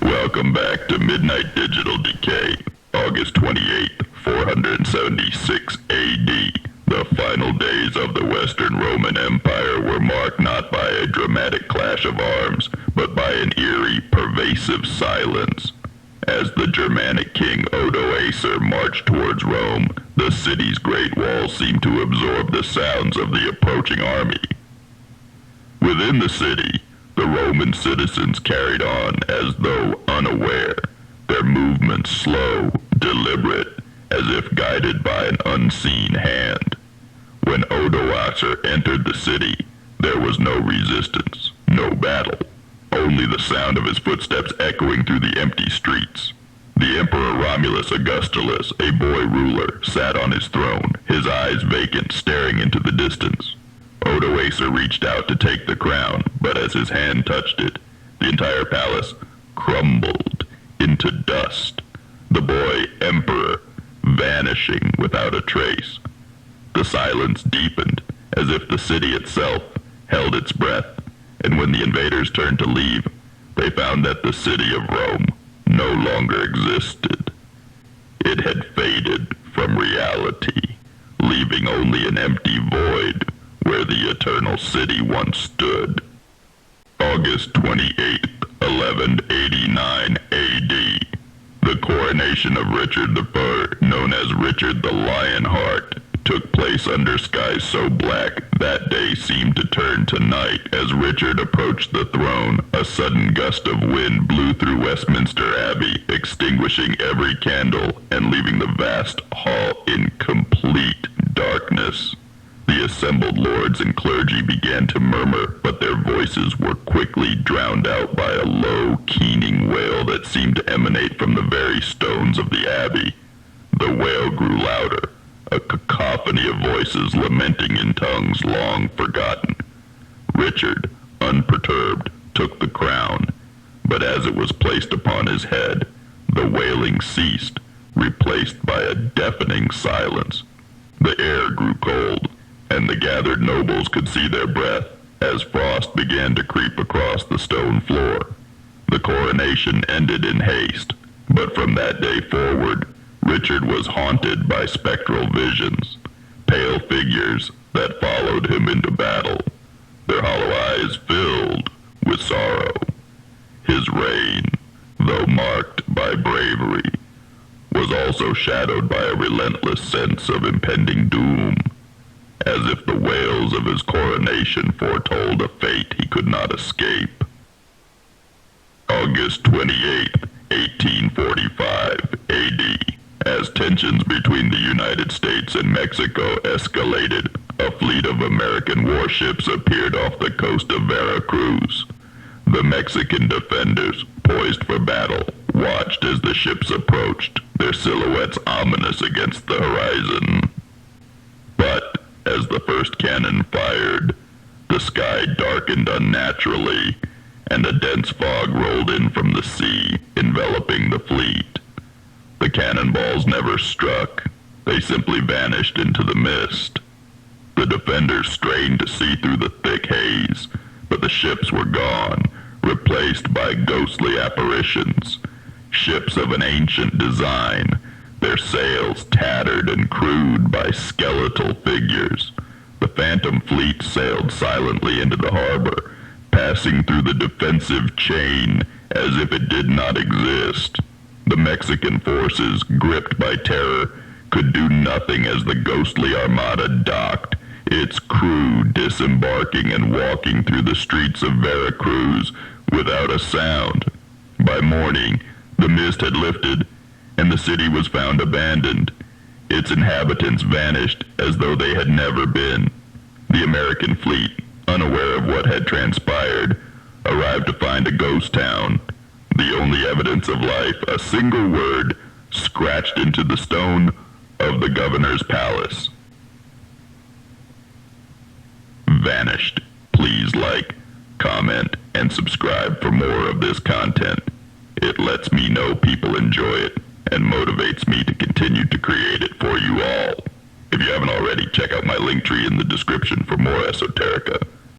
Welcome back to Midnight Digital Decay, August 28th, 476 AD. The final days of the Western Roman Empire were marked not by a dramatic clash of arms, but by an eerie, pervasive silence. As the Germanic king Odoacer marched towards Rome, the city's great walls seemed to absorb the sounds of the approaching army. Within the city, the Roman citizens carried on as though unaware, their movements slow, deliberate, as if guided by an unseen hand. When Odoacer entered the city, there was no resistance, no battle, only the sound of his footsteps echoing through the empty streets. The Emperor Romulus Augustulus, a boy ruler, sat on his throne, his eyes vacant, staring into the distance. Odoacer reached out to take the crown, but as his hand touched it, the entire palace crumbled into dust, the boy emperor vanishing without a trace. The silence deepened, as if the city itself held its breath, and when the invaders turned to leave, they found that the city of Rome no longer existed. It had faded from reality, leaving only an empty void where the eternal city once stood. August 28th, 1189 AD. The coronation of Richard I, known as Richard the Lionheart, took place under skies so black that day seemed to turn to night. As Richard approached the throne, a sudden gust of wind blew through Westminster Abbey, extinguishing every candle and leaving the vast hall in complete darkness. The assembled lords and clergy began to murmur, but their voices were quickly drowned out by a low, keening wail that seemed to emanate from the very stones of the abbey. The wail grew louder, a cacophony of voices lamenting in tongues long forgotten. Richard, unperturbed, took the crown, but as it was placed upon his head, the wailing ceased, replaced by a deafening silence. The air grew cold, and the gathered nobles could see their breath as frost began to creep across the stone floor. The coronation ended in haste, but from that day forward, Richard was haunted by spectral visions, pale figures that followed him into battle, their hollow eyes filled with sorrow. His reign, though marked by bravery, was also shadowed by a relentless sense of impending doom, as if the wails of his coronation foretold a fate he could not escape. August 28th, 1845 AD. As tensions between the United States and Mexico escalated, a fleet of American warships appeared off the coast of Veracruz. The Mexican defenders, poised for battle, watched as the ships approached, their silhouettes ominous against the horizon. But as the first cannon fired, the sky darkened unnaturally, and a dense fog rolled in from the sea, enveloping the fleet. The cannonballs never struck. They simply vanished into the mist. The defenders strained to see through the thick haze, but the ships were gone, replaced by ghostly apparitions. Ships of an ancient design, their sails tattered and crude by skeletal figures. The phantom fleet sailed silently into the harbor, passing through the defensive chain as if it did not exist. The Mexican forces, gripped by terror, could do nothing as the ghostly Armada docked, its crew disembarking and walking through the streets of Veracruz without a sound. By morning, the mist had lifted, and the city was found abandoned. Its inhabitants vanished as though they had never been. The American fleet, unaware of what had transpired, arrived to find a ghost town. The only evidence of life, a single word scratched into the stone of the governor's palace. Vanished. Please like, comment, and subscribe for more of this content. It lets me know people enjoy it and motivates me to continue to create it for you all. If you haven't already, check out my link tree in the description for more esoterica.